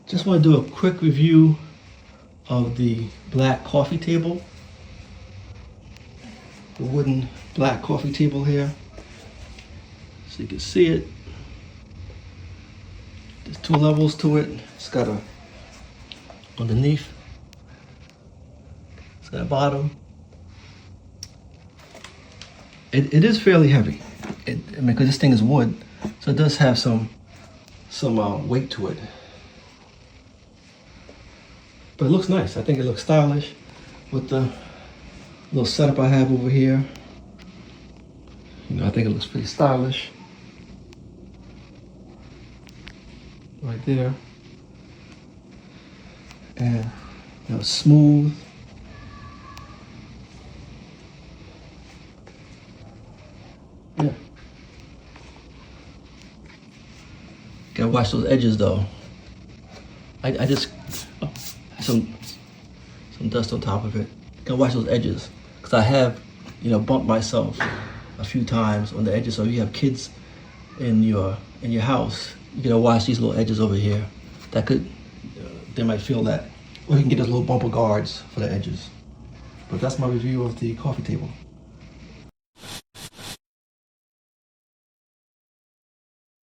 Just want to do a quick review of the black coffee table. The wooden black coffee table here. So you can see it. There's two levels to it. It's got a underneath. It's got a bottom. It is fairly heavy. I mean, because this thing is wood, so it does have some weight to it. But it looks nice. I think it looks stylish with the little setup I have over here. I think it looks pretty stylish. Right there. And smooth. Yeah. Gotta watch those edges though. I just some dust on top of it. Gotta watch those edges, because I have bumped myself a few times on the edges. So if you have kids in your house, you gotta watch these little edges over here. That could they might feel that, or you can get those little bumper guards for the edges. But that's my review of the coffee table.